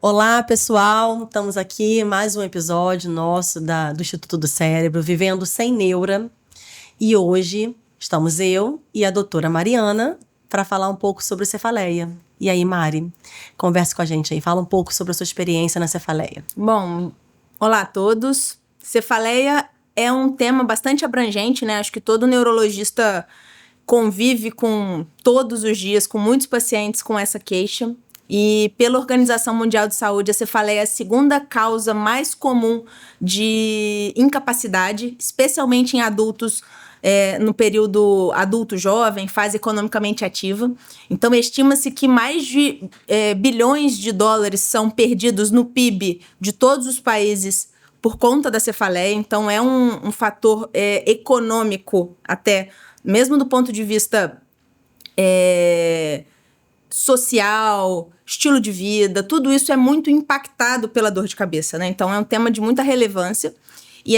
Olá, pessoal! Estamos aqui mais um episódio nosso do Instituto do Cérebro, Vivendo Sem Neura. E hoje estamos eu e a doutora Mariana para falar um pouco sobre cefaleia. E aí, Mari, converse com a gente aí, fala um pouco sobre a sua experiência na cefaleia. Bom, olá a todos. Cefaleia é um tema bastante abrangente, né? Acho que todo neurologista convive todos os dias com muitos pacientes com essa queixa. E pela Organização Mundial de Saúde, a cefaleia é a segunda causa mais comum de incapacidade, especialmente em adultos no período adulto jovem, fase economicamente ativa. Então, estima-se que mais de bilhões de dólares são perdidos no PIB de todos os países por conta da cefaleia. Então, é um fator econômico até, mesmo do ponto de vista social, estilo de vida, tudo isso é muito impactado pela dor de cabeça, né? Então, é um tema de muita relevância. E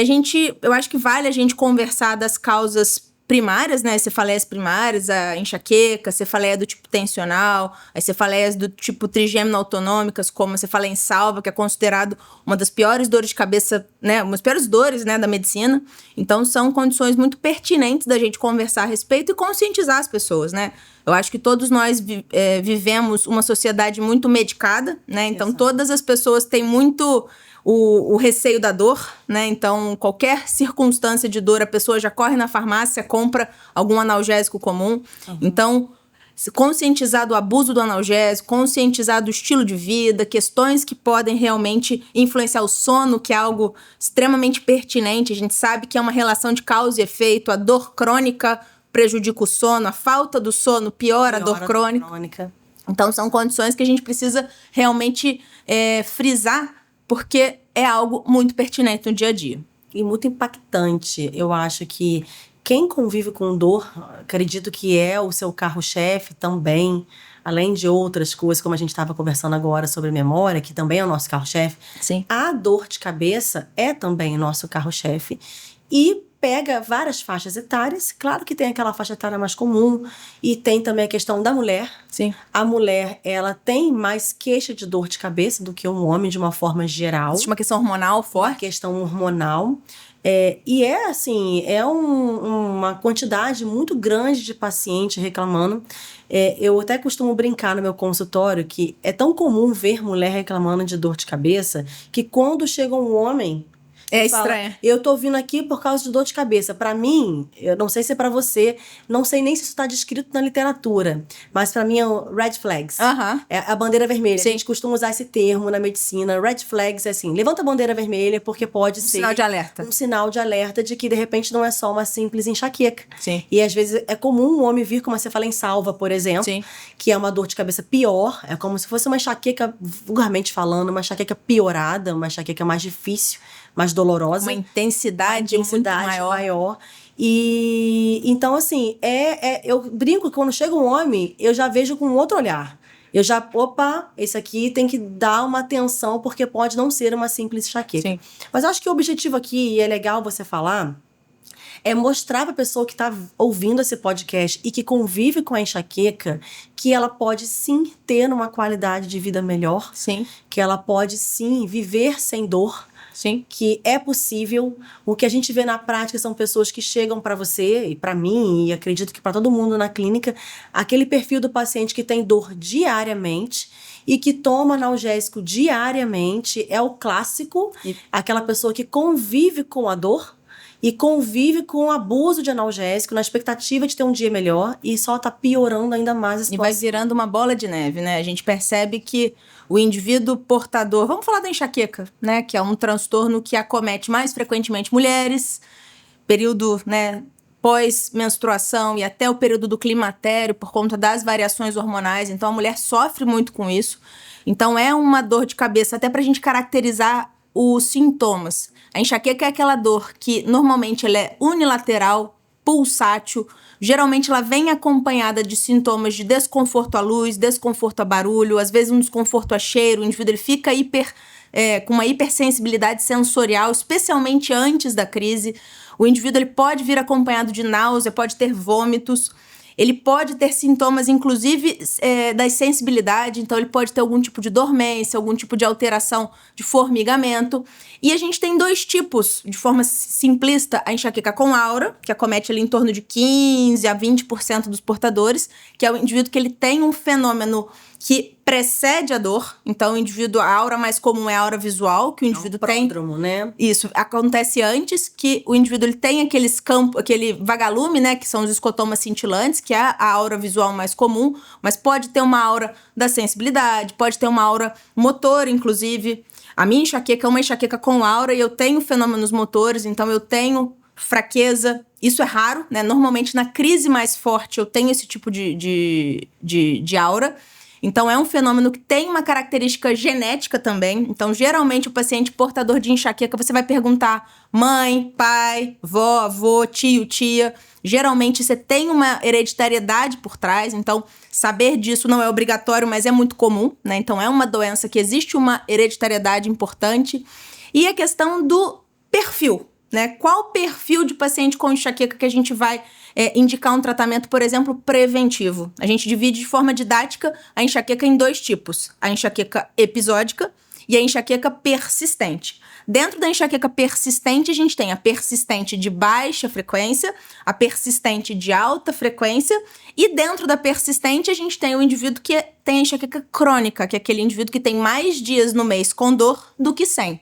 eu acho que vale a gente conversar das causas primárias, né? Cefaleias primárias, a enxaqueca, cefaleia do tipo tensional, as cefaleias do tipo trigêmino autonômicas, como a cefaleia em salva, que é considerado uma das piores dores de cabeça, né? Uma das piores dores, né, da medicina. Então, são condições muito pertinentes da gente conversar a respeito e conscientizar as pessoas, né? Eu acho que todos nós vivemos uma sociedade muito medicada, né? Então, Exato. Todas as pessoas têm muito o receio da dor, né? Então, qualquer circunstância de dor, a pessoa já corre na farmácia, compra algum analgésico comum. Uhum. Então, conscientizar do abuso do analgésico, conscientizar do estilo de vida, questões que podem realmente influenciar o sono, que é algo extremamente pertinente. A gente sabe que é uma relação de causa e efeito. A dor crônica prejudica o sono, a falta do sono piora a dor crônica. Então, são condições que a gente precisa realmente frisar, porque é algo muito pertinente no dia a dia. E muito impactante. Eu acho que quem convive com dor, acredito que é o seu carro-chefe também, além de outras coisas, como a gente estava conversando agora sobre memória, que também é o nosso carro-chefe. Sim. A dor de cabeça é também o nosso carro-chefe. E pega várias faixas etárias. Claro que tem aquela faixa etária mais comum e tem também a questão da mulher. Sim. A mulher, ela tem mais queixa de dor de cabeça do que um homem de uma forma geral. Existe uma questão hormonal forte. Uma questão hormonal. E uma quantidade muito grande de pacientes reclamando. Eu até costumo brincar no meu consultório que é tão comum ver mulher reclamando de dor de cabeça que quando chega um homem... É estranho. Eu tô vindo aqui por causa de dor de cabeça. Pra mim, eu não sei se é pra você, não sei nem se isso tá descrito na literatura, mas pra mim é o red flags. É a bandeira vermelha. Sim. A gente costuma usar esse termo na medicina. Red flags é assim, levanta a bandeira vermelha porque pode ser sinal de alerta. Um sinal de alerta de que, de repente, não é só uma simples enxaqueca. Sim. E, às vezes, é comum um homem vir com uma cefaleia em salva, por exemplo, Sim. que é uma dor de cabeça pior. É como se fosse uma enxaqueca, vulgarmente falando, uma enxaqueca piorada, uma enxaqueca mais difícil, mais dolorosa. Uma intensidade muito maior. E então, assim, eu brinco que quando chega um homem, eu já vejo com outro olhar. Eu já, esse aqui tem que dar uma atenção, porque pode não ser uma simples enxaqueca. Sim. Mas eu acho que o objetivo aqui, e é legal você falar, é mostrar para a pessoa que está ouvindo esse podcast e que convive com a enxaqueca que ela pode sim ter uma qualidade de vida melhor. Sim. Que ela pode sim viver sem dor. Sim. Que é possível. O que a gente vê na prática são pessoas que chegam para você e para mim, e acredito que para todo mundo na clínica, aquele perfil do paciente que tem dor diariamente e que toma analgésico diariamente, é o clássico, aquela pessoa que convive com a dor e convive com o abuso de analgésico na expectativa de ter um dia melhor e só tá piorando ainda mais esse E vai virando uma bola de neve, né? A gente percebe que o indivíduo portador... Vamos falar da enxaqueca, né? Que é um transtorno que acomete mais frequentemente mulheres, período, né, pós-menstruação e até o período do climatério por conta das variações hormonais. Então, a mulher sofre muito com isso. Então, é uma dor de cabeça, até pra gente caracterizar os sintomas. A enxaqueca é aquela dor que normalmente ela é unilateral, pulsátil. Geralmente ela vem acompanhada de sintomas de desconforto à luz, desconforto a barulho, às vezes um desconforto a cheiro. O indivíduo ele fica com uma hipersensibilidade sensorial, especialmente antes da crise. O indivíduo ele pode vir acompanhado de náusea, pode ter vômitos. ele pode ter sintomas, inclusive, da sensibilidade, então ele pode ter algum tipo de dormência, algum tipo de alteração de formigamento. E a gente tem 2 tipos, de forma simplista, a enxaqueca com aura, que acomete ali em torno de 15% a 20% dos portadores, que é o indivíduo que ele tem um fenômeno que precede a dor. Então, o indivíduo, a aura mais comum é a aura visual, que o indivíduo tem. Pródromo, né? Isso, acontece antes que o indivíduo ele tem aqueles campos, aquele vagalume, né, que são os escotomas cintilantes, que é a aura visual mais comum, mas pode ter uma aura da sensibilidade, pode ter uma aura motor, inclusive. A minha enxaqueca é uma enxaqueca com aura e eu tenho fenômenos motores, então eu tenho fraqueza. Isso é raro, né? Normalmente, na crise mais forte, eu tenho esse tipo de aura. Então, é um fenômeno que tem uma característica genética também. Então, geralmente, o paciente portador de enxaqueca, você vai perguntar mãe, pai, vó, avô, tio, tia. Geralmente, você tem uma hereditariedade por trás. Então, saber disso não é obrigatório, mas é muito comum, né? Então, é uma doença que existe uma hereditariedade importante. E a questão do perfil, né? Qual perfil de paciente com enxaqueca que a gente vai indicar um tratamento, por exemplo, preventivo? A gente divide de forma didática a enxaqueca em 2 tipos. A enxaqueca episódica e a enxaqueca persistente. Dentro da enxaqueca persistente, a gente tem a persistente de baixa frequência, a persistente de alta frequência, e dentro da persistente, a gente tem o indivíduo que tem a enxaqueca crônica, que é aquele indivíduo que tem mais dias no mês com dor do que sem.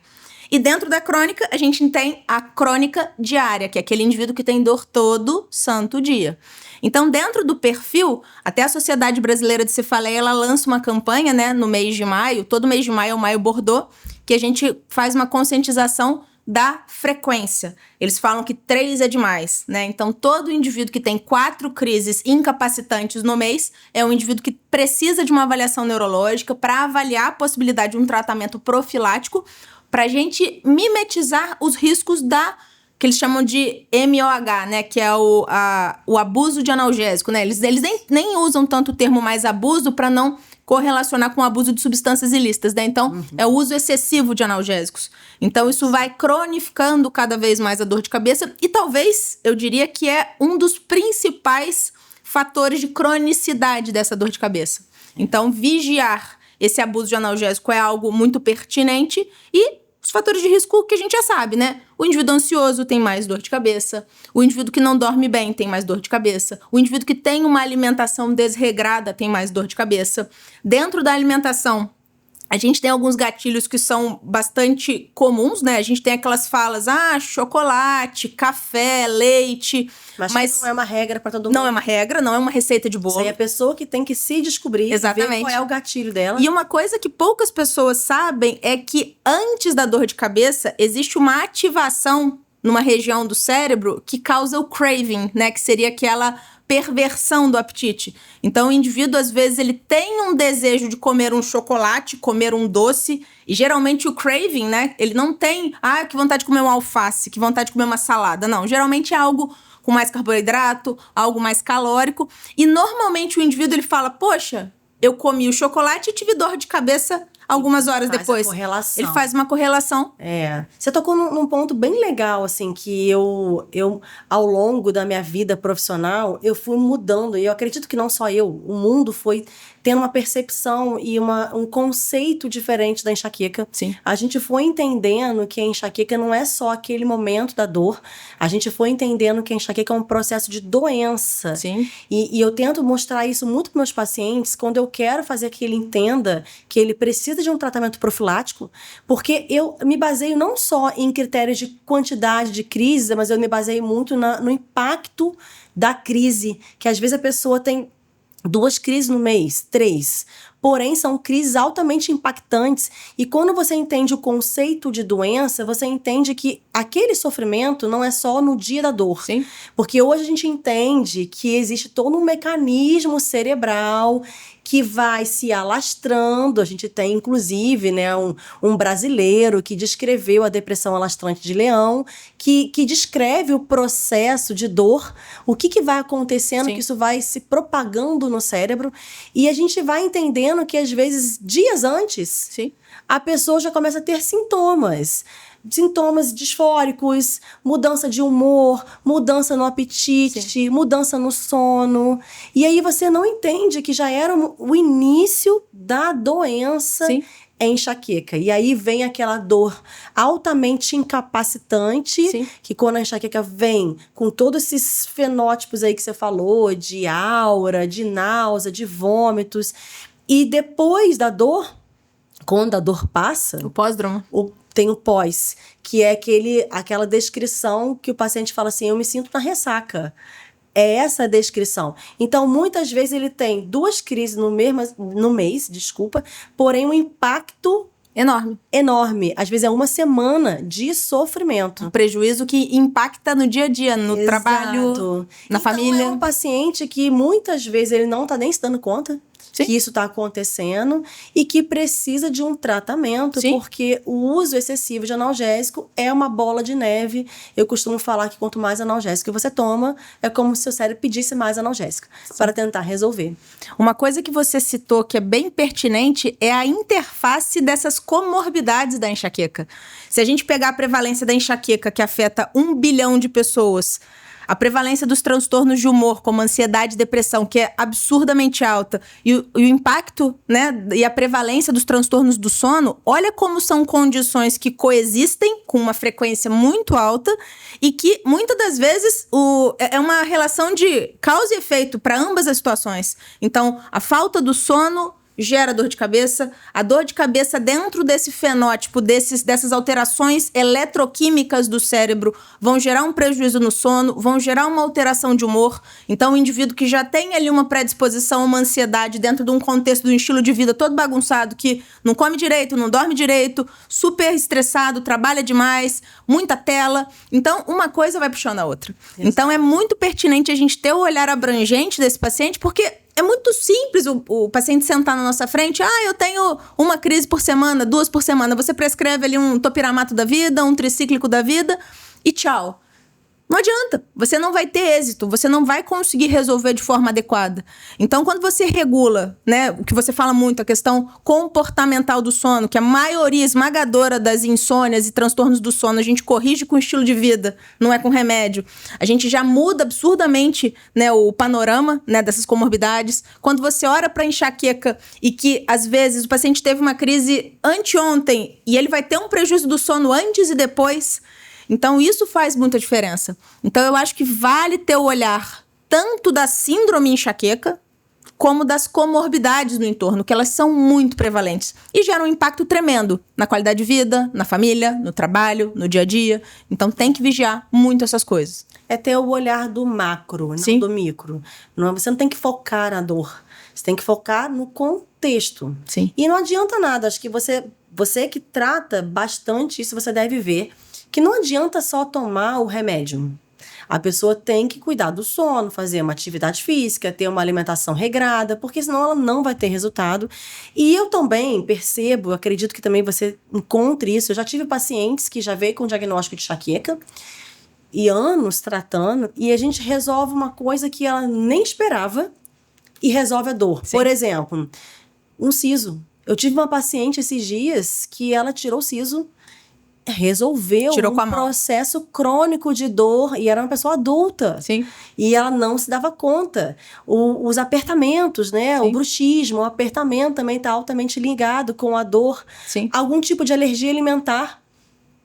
E dentro da crônica, a gente tem a crônica diária, que é aquele indivíduo que tem dor todo santo dia. Então, dentro do perfil, até a Sociedade Brasileira de Cefaleia, ela lança uma campanha, né, no mês de maio, todo mês de maio é o Maio Bordeaux, que a gente faz uma conscientização da frequência. Eles falam que 3 é demais, né? Então, todo indivíduo que tem 4 crises incapacitantes no mês é um indivíduo que precisa de uma avaliação neurológica para avaliar a possibilidade de um tratamento profilático, para a gente mimetizar os riscos que eles chamam de MOH, né? Que é o abuso de analgésico, né? Eles nem usam tanto o termo mais abuso para não correlacionar com o abuso de substâncias ilícitas, né? Então, é o uso excessivo de analgésicos. Então, isso vai cronificando cada vez mais a dor de cabeça e talvez, eu diria que é um dos principais fatores de cronicidade dessa dor de cabeça. Então, vigiar esse abuso de analgésico é algo muito pertinente e os fatores de risco que a gente já sabe, né? O indivíduo ansioso tem mais dor de cabeça, o indivíduo que não dorme bem tem mais dor de cabeça, o indivíduo que tem uma alimentação desregrada tem mais dor de cabeça. Dentro da alimentação, a gente tem alguns gatilhos que são bastante comuns, né? A gente tem aquelas falas, chocolate, café, leite. Mas não é uma regra para todo mundo. Não é uma regra, não é uma receita de bolo. Isso aí é a pessoa que tem que se descobrir. Exatamente. Ver qual é o gatilho dela. E uma coisa que poucas pessoas sabem é que antes da dor de cabeça, existe uma ativação numa região do cérebro que causa o craving, né? Que seria aquela perversão do apetite. Então, o indivíduo, às vezes, ele tem um desejo de comer um chocolate, comer um doce, e geralmente o craving, né? Ele não tem, que vontade de comer um alface, que vontade de comer uma salada. Não, geralmente é algo com mais carboidrato, algo mais calórico, e normalmente o indivíduo, ele fala, poxa, eu comi o chocolate e tive dor de cabeça algumas horas depois. Correlação. Ele faz uma correlação. Você tocou num ponto bem legal, assim, que eu, ao longo da minha vida profissional, eu fui mudando. E eu acredito que não só eu, o mundo foi tendo uma percepção e um conceito diferente da enxaqueca. Sim. A gente foi entendendo que a enxaqueca não é só aquele momento da dor. A gente foi entendendo que a enxaqueca é um processo de doença. Sim. E eu tento mostrar isso muito para meus pacientes quando eu quero fazer que ele entenda que ele precisa de um tratamento profilático, porque eu me baseio não só em critérios de quantidade de crises, mas eu me baseio muito no impacto da crise, que às vezes a pessoa tem 2 crises no mês, 3, porém são crises altamente impactantes, e quando você entende o conceito de doença, você entende que aquele sofrimento não é só no dia da dor. Sim. Porque hoje a gente entende que existe todo um mecanismo cerebral que vai se alastrando. A gente tem, inclusive, né, um brasileiro que descreveu a depressão alastrante de Leão, que descreve o processo de dor, o que vai acontecendo, Sim. que isso vai se propagando no cérebro, e a gente vai entendendo pequeno que, às vezes, dias antes, Sim. a pessoa já começa a ter sintomas disfóricos, mudança de humor, mudança no apetite, mudança no sono. E aí você não entende que já era o início da doença. Sim. Enxaqueca. E aí vem aquela dor altamente incapacitante, Sim. que quando a enxaqueca vem com todos esses fenótipos aí que você falou, de aura, de náusea, de vômitos, e depois da dor, quando a dor passa, O pós-drama. tem o pós, que é aquela descrição que o paciente fala assim, eu me sinto na ressaca. É essa a descrição. Então, muitas vezes ele tem 2 crises no mês, porém um impacto enorme. Às vezes é uma semana de sofrimento. Um prejuízo que impacta no dia a dia, no Exato. Trabalho, na família. É um paciente que muitas vezes ele não está nem se dando conta Sim. que isso está acontecendo e que precisa de um tratamento, Sim. porque o uso excessivo de analgésico é uma bola de neve. Eu costumo falar que quanto mais analgésico você toma, é como se seu cérebro pedisse mais analgésico para tentar resolver. Uma coisa que você citou que é bem pertinente é a interface dessas comorbidades da enxaqueca. Se a gente pegar a prevalência da enxaqueca, que afeta 1 bilhão de pessoas, a prevalência dos transtornos de humor, como ansiedade e depressão, que é absurdamente alta, e o impacto, né, e a prevalência dos transtornos do sono, olha como são condições que coexistem com uma frequência muito alta e que, muitas das vezes, é uma relação de causa e efeito para ambas as situações. Então, a falta do sono gera dor de cabeça. A dor de cabeça dentro desse fenótipo, dessas alterações eletroquímicas do cérebro, vão gerar um prejuízo no sono, vão gerar uma alteração de humor. Então, o indivíduo que já tem ali uma predisposição, uma ansiedade dentro de um contexto de um estilo de vida todo bagunçado, que não come direito, não dorme direito, super estressado, trabalha demais, muita tela. Então, uma coisa vai puxando a outra. Exato. Então, é muito pertinente a gente ter o olhar abrangente desse paciente, porque é muito simples o paciente sentar na nossa frente. Eu tenho uma crise por semana, 2 por semana. Você prescreve ali um topiramato da vida, um tricíclico da vida e tchau. Não adianta, você não vai ter êxito, você não vai conseguir resolver de forma adequada. Então, quando você regula, né, o que você fala muito, a questão comportamental do sono, que a maioria esmagadora das insônias e transtornos do sono, a gente corrige com estilo de vida, não é com remédio. A gente já muda absurdamente, né, o panorama, né, dessas comorbidades. Quando você olha para enxaqueca e que, às vezes, o paciente teve uma crise anteontem e ele vai ter um prejuízo do sono antes e depois. Então, isso faz muita diferença. Então, eu acho que vale ter o olhar tanto da síndrome enxaqueca, como das comorbidades no entorno, que elas são muito prevalentes. E geram um impacto tremendo na qualidade de vida, na família, no trabalho, no dia a dia. Então, tem que vigiar muito essas coisas. É ter o olhar do macro, não do micro. Você não tem que focar na dor. Você tem que focar no contexto. Sim. E não adianta nada. Acho que você que trata bastante isso, você deve ver que não adianta só tomar o remédio. A pessoa tem que cuidar do sono, fazer uma atividade física, ter uma alimentação regrada, porque senão ela não vai ter resultado. E eu também percebo, acredito que também você encontre isso. Eu já tive pacientes que já veio com diagnóstico de enxaqueca e anos tratando, e a gente resolve uma coisa que ela nem esperava e resolve a dor. Sim. Por exemplo, um siso. Eu tive uma paciente esses dias que ela tirou o siso, resolveu um processo crônico de dor, e era uma pessoa adulta. Sim. E ela não se dava conta. Os apertamentos, né? Sim. O bruxismo, o apertamento também está altamente ligado com a dor. Sim. Algum tipo de alergia alimentar.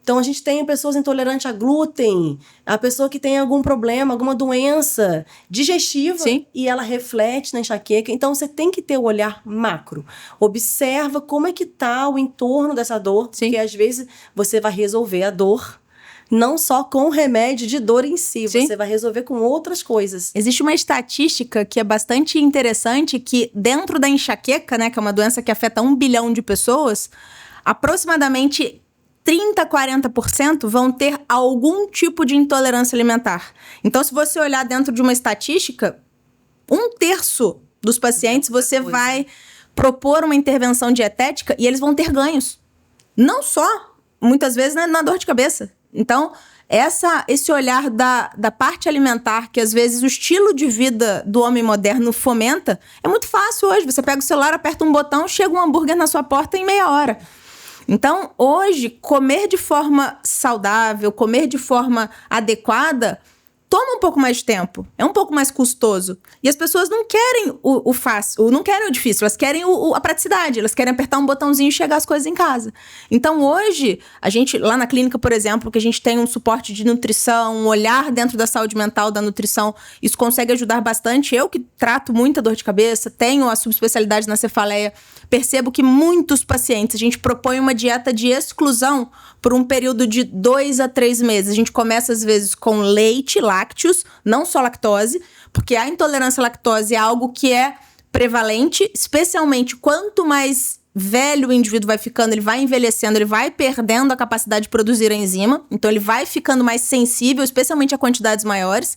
Então, a gente tem pessoas intolerantes a glúten, a pessoa que tem algum problema, alguma doença digestiva. Sim. E ela reflete na enxaqueca. Então, você tem que ter o olhar macro. Observa como é que está o entorno dessa dor, Sim. porque às vezes você vai resolver a dor não só com o remédio de dor em si, Sim. você vai resolver com outras coisas. Existe uma estatística que é bastante interessante, que dentro da enxaqueca, né, que é uma doença que afeta 1 bilhão de pessoas, aproximadamente 30%, 40% vão ter algum tipo de intolerância alimentar. Então, se você olhar dentro de uma estatística, 1/3 dos pacientes você vai propor uma intervenção dietética e eles vão ter ganhos. Não só, muitas vezes, né, na dor de cabeça. Então, esse olhar da parte alimentar, que às vezes o estilo de vida do homem moderno fomenta, é muito fácil hoje. Você pega o celular, aperta um botão, chega um hambúrguer na sua porta em meia hora. Então, hoje, comer de forma saudável, comer de forma adequada, toma um pouco mais de tempo, é um pouco mais custoso. E as pessoas não querem o fácil, não querem o difícil, elas querem a praticidade, elas querem apertar um botãozinho e chegar as coisas em casa. Então hoje, a gente, lá na clínica, por exemplo, que a gente tem um suporte de nutrição, um olhar dentro da saúde mental da nutrição, isso consegue ajudar bastante. Eu que trato muita dor de cabeça, tenho a subespecialidade na cefaleia, percebo que muitos pacientes, a gente propõe uma dieta de exclusão por um período de 2 a 3 meses. A gente começa, às vezes, com leite, lácteos, não só lactose, porque a intolerância à lactose é algo que é prevalente, especialmente quanto mais velho o indivíduo vai ficando, ele vai envelhecendo, ele vai perdendo a capacidade de produzir a enzima, então ele vai ficando mais sensível, especialmente a quantidades maiores.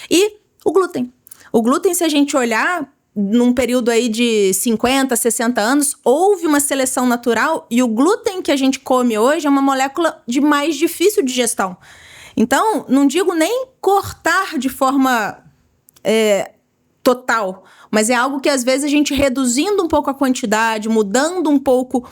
E o glúten. O glúten, se a gente olhar, num período aí de 50, 60 anos, houve uma seleção natural e o glúten que a gente come hoje é uma molécula de mais difícil digestão. Então, não digo nem cortar de forma total, mas é algo que às vezes a gente reduzindo um pouco a quantidade, mudando um pouco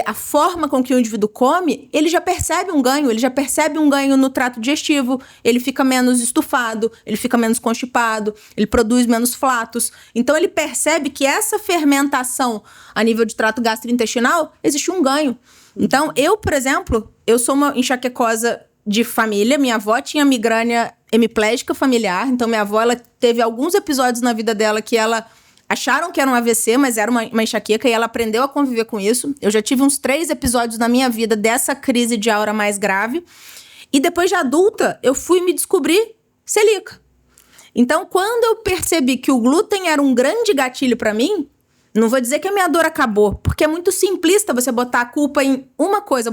a forma com que o indivíduo come, ele já percebe um ganho no trato digestivo, ele fica menos estufado, ele fica menos constipado, ele produz menos flatos. Então ele percebe que essa fermentação a nível de trato gastrointestinal, existe um ganho. Então eu, por exemplo, eu sou uma enxaquecosa de família, minha avó tinha migrânia hemiplégica familiar, então minha avó, ela teve alguns episódios na vida dela que ela acharam que era um AVC, mas era uma enxaqueca, e ela aprendeu a conviver com isso. Eu já tive uns 3 episódios na minha vida dessa crise de aura mais grave, e depois de adulta, eu fui me descobrir celíaca. Então, quando eu percebi que o glúten era um grande gatilho pra mim, não vou dizer que a minha dor acabou, porque é muito simplista você botar a culpa em uma coisa,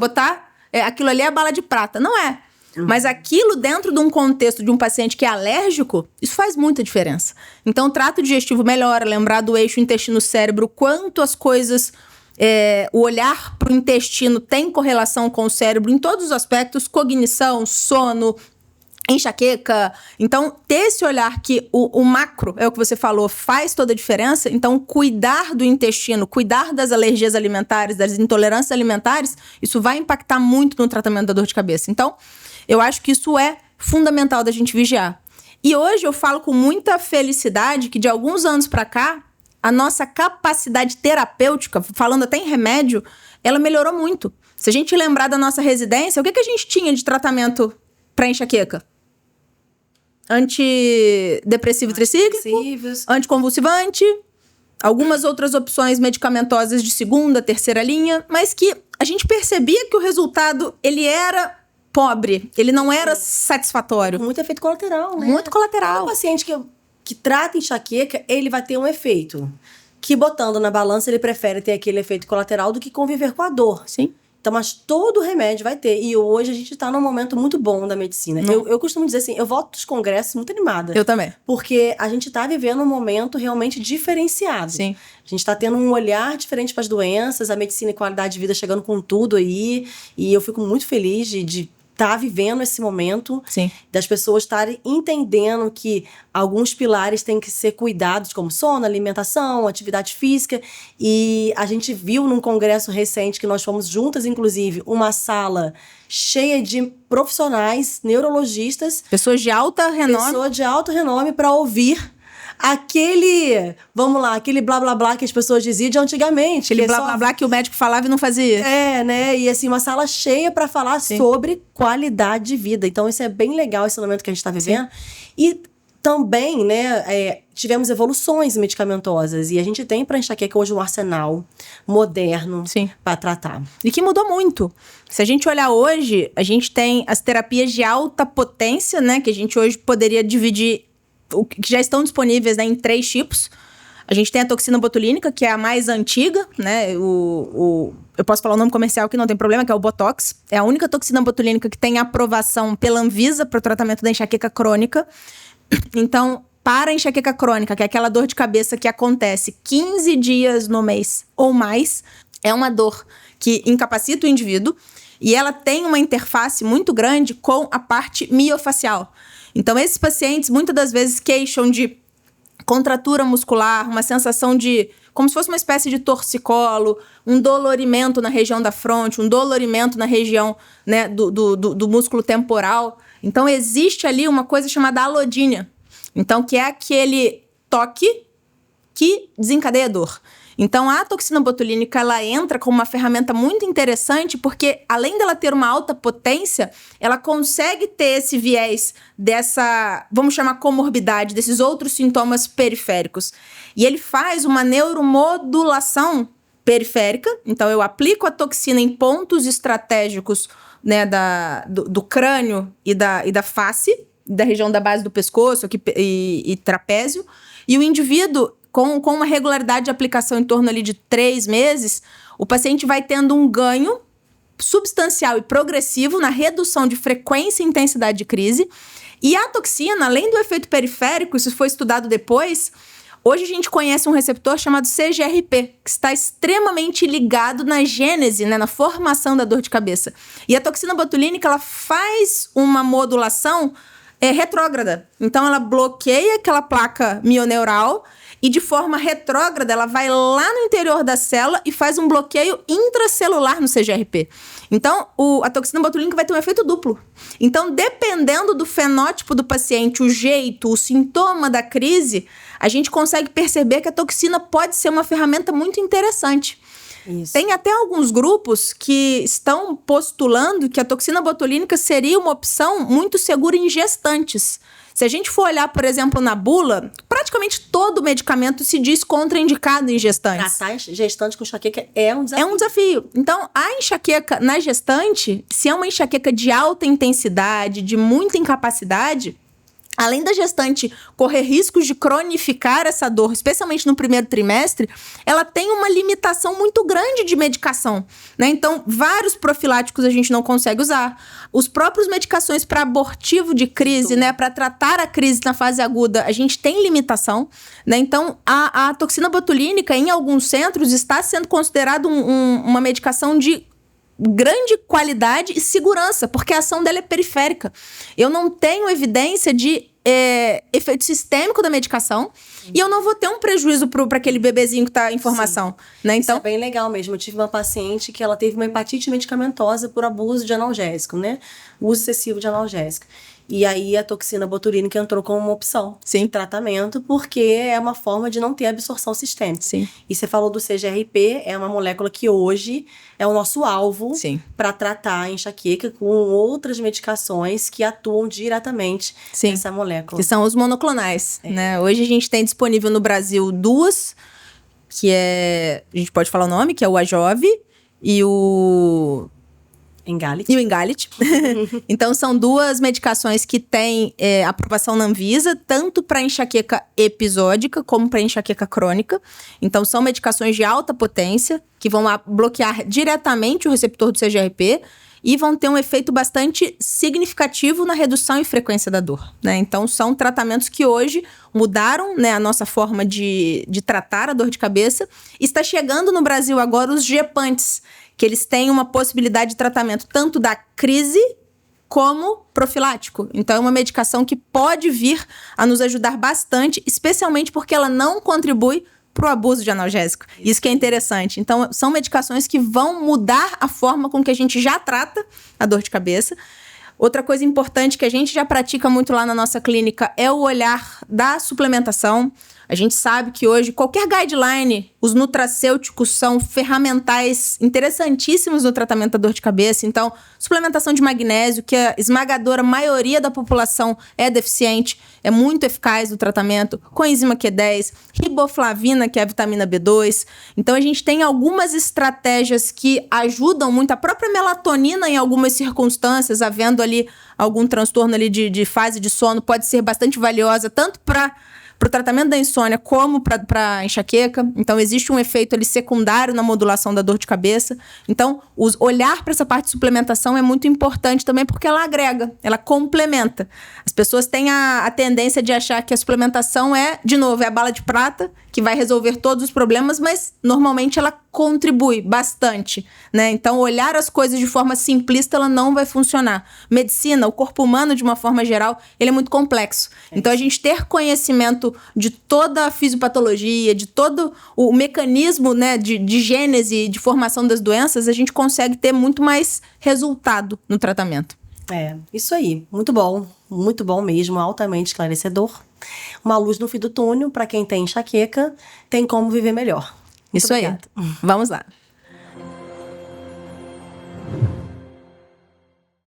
aquilo ali é a bala de prata. Não é. Mas aquilo dentro de um contexto de um paciente que é alérgico, isso faz muita diferença. Então, o trato digestivo melhora, lembrar do eixo intestino-cérebro, quanto as coisas, o olhar para o intestino tem correlação com o cérebro em todos os aspectos, cognição, sono, enxaqueca. Então, ter esse olhar que o macro, é o que você falou, faz toda a diferença. Então, cuidar do intestino, cuidar das alergias alimentares, das intolerâncias alimentares, isso vai impactar muito no tratamento da dor de cabeça. Então, eu acho que isso é fundamental da gente vigiar. E hoje eu falo com muita felicidade que de alguns anos para cá, a nossa capacidade terapêutica, falando até em remédio, ela melhorou muito. Se a gente lembrar da nossa residência, o que a gente tinha de tratamento para enxaqueca? Antidepressivo tricíclico, anticonvulsivante, algumas outras opções medicamentosas de 2ª, 3ª linha, mas que a gente percebia que o resultado, ele era pobre, ele não era satisfatório. Muito efeito colateral, né? Muito colateral. O paciente que trata enxaqueca, ele vai ter um efeito que, botando na balança, ele prefere ter aquele efeito colateral do que conviver com a dor. Sim. Então, mas todo remédio vai ter. E hoje a gente tá num momento muito bom da medicina. Eu costumo dizer assim, eu volto dos congressos muito animada. Eu também. Porque a gente tá vivendo um momento realmente diferenciado. Sim. A gente tá tendo um olhar diferente para as doenças, a medicina e qualidade de vida chegando com tudo aí. E eu fico muito feliz de estar vivendo esse momento. Sim. Das pessoas estarem entendendo que alguns pilares têm que ser cuidados, como sono, alimentação, atividade física. E a gente viu num congresso recente, que nós fomos juntas, inclusive, uma sala cheia de profissionais, neurologistas. Pessoas de alto renome. Pessoa de alto renome para ouvir aquele blá blá blá que as pessoas diziam de antigamente. Aquele blá blá blá que o médico falava e não fazia. Né? E assim, uma sala cheia para falar sobre qualidade de vida. Então, isso é bem legal, esse momento que a gente está vivendo. Sim. E também, né, tivemos evoluções medicamentosas. E a gente tem para enxaqueca hoje um arsenal moderno para tratar. E que mudou muito. Se a gente olhar hoje, a gente tem as terapias de alta potência, né, que a gente hoje poderia dividir, que já estão disponíveis, né, em 3 tipos. A gente tem a toxina botulínica, que é a mais antiga, né? Eu posso falar o nome comercial que não tem problema, que é o Botox. É a única toxina botulínica que tem aprovação pela Anvisa para o tratamento da enxaqueca crônica. Então, para a enxaqueca crônica, que é aquela dor de cabeça que acontece 15 dias no mês ou mais, é uma dor que incapacita o indivíduo. e ela tem uma interface muito grande com a parte miofacial. Então, esses pacientes muitas das vezes queixam de contratura muscular, uma sensação de como se fosse uma espécie de torcicolo, um dolorimento na região da fronte, um dolorimento na região, né, do músculo temporal. Então, existe ali uma coisa chamada alodínia. Então, que é aquele toque que desencadeia dor. Então, a toxina botulínica, ela entra como uma ferramenta muito interessante porque, além dela ter uma alta potência, ela consegue ter esse viés dessa, vamos chamar, comorbidade, desses outros sintomas periféricos. E ele faz uma neuromodulação periférica. Então, eu aplico a toxina em pontos estratégicos, né, do crânio e da face, da região da base do pescoço e trapézio. E o indivíduo, com uma regularidade de aplicação em torno ali de 3 meses, o paciente vai tendo um ganho substancial e progressivo na redução de frequência e intensidade de crise. E a toxina, além do efeito periférico, isso foi estudado depois, hoje a gente conhece um receptor chamado CGRP, que está extremamente ligado na gênese, né, na formação da dor de cabeça. E a toxina botulínica, ela faz uma modulação retrógrada. Então, ela bloqueia aquela placa mioneural e, de forma retrógrada, ela vai lá no interior da célula e faz um bloqueio intracelular no CGRP. Então, a toxina botulínica vai ter um efeito duplo. Então, dependendo do fenótipo do paciente, o jeito, o sintoma da crise, a gente consegue perceber que a toxina pode ser uma ferramenta muito interessante. Isso. Tem até alguns grupos que estão postulando que a toxina botulínica seria uma opção muito segura em gestantes. Se a gente for olhar, por exemplo, na bula, praticamente todo medicamento se diz contraindicado em gestantes. Tratar gestante com enxaqueca é um desafio. É um desafio. Então, a enxaqueca na gestante, se é uma enxaqueca de alta intensidade, de muita incapacidade, além da gestante correr riscos de cronificar essa dor, especialmente no primeiro trimestre, ela tem uma limitação muito grande de medicação, né? Então, vários profiláticos a gente não consegue usar. Os próprios medicações para abortivo de crise, né? Para tratar a crise na fase aguda, a gente tem limitação, né? Então, a toxina botulínica, em alguns centros, está sendo considerada uma medicação de grande qualidade e segurança, porque a ação dela é periférica. Eu não tenho evidência de efeito sistêmico da medicação e eu não vou ter um prejuízo para aquele bebezinho que está em formação. Né? Então, isso é bem legal mesmo. Eu tive uma paciente que ela teve uma hepatite medicamentosa por abuso de analgésico, né? Uso excessivo de analgésico. E aí a toxina botulínica entrou como uma opção de tratamento, porque é uma forma de não ter absorção sistêmica. Sim. E você falou do CGRP, é uma molécula que hoje é o nosso alvo para tratar a enxaqueca com outras medicações que atuam diretamente nessa molécula. Que são os monoclonais. Né? Hoje a gente tem disponível no Brasil 2, que é... A gente pode falar o nome, que é o Ajove e o... Engalit. E o Engalit. Então, são 2 medicações que têm aprovação na Anvisa, tanto para enxaqueca episódica como para enxaqueca crônica. Então, são medicações de alta potência, que vão bloquear diretamente o receptor do CGRP e vão ter um efeito bastante significativo na redução e frequência da dor. Né? Então, são tratamentos que hoje mudaram, né, a nossa forma de tratar a dor de cabeça. Está chegando no Brasil agora os gepantes, que eles têm uma possibilidade de tratamento tanto da crise como profilático. Então, é uma medicação que pode vir a nos ajudar bastante, especialmente porque ela não contribui para o abuso de analgésico. Isso que é interessante. Então, são medicações que vão mudar a forma com que a gente já trata a dor de cabeça. Outra coisa importante que a gente já pratica muito lá na nossa clínica é o olhar da suplementação. A gente sabe que hoje, qualquer guideline, os nutracêuticos são ferramentais interessantíssimos no tratamento da dor de cabeça. Então, suplementação de magnésio, que a esmagadora maioria da população é deficiente, é muito eficaz no tratamento. Coenzima Q10, riboflavina, que é a vitamina B2. Então, a gente tem algumas estratégias que ajudam muito. A própria melatonina, em algumas circunstâncias, havendo ali algum transtorno ali de fase de sono, pode ser bastante valiosa, tanto para o tratamento da insônia como para a enxaqueca. Então, existe um efeito ali secundário na modulação da dor de cabeça. Então, olhar para essa parte de suplementação é muito importante também, porque ela agrega, ela complementa. As pessoas têm a tendência de achar que a suplementação é, de novo, é a bala de prata, que vai resolver todos os problemas, mas normalmente ela contribui bastante, né? Então, olhar as coisas de forma simplista, ela não vai funcionar. Medicina, o corpo humano, de uma forma geral, ele é muito complexo. Então, a gente ter conhecimento de toda a fisiopatologia, de todo o mecanismo, né, de gênese, de formação das doenças, a gente consegue ter muito mais resultado no tratamento. Isso aí. Muito bom mesmo, altamente esclarecedor. Uma luz no fim do túnel, para quem tem enxaqueca, tem como viver melhor. Muito Isso obrigada. aí. Vamos lá.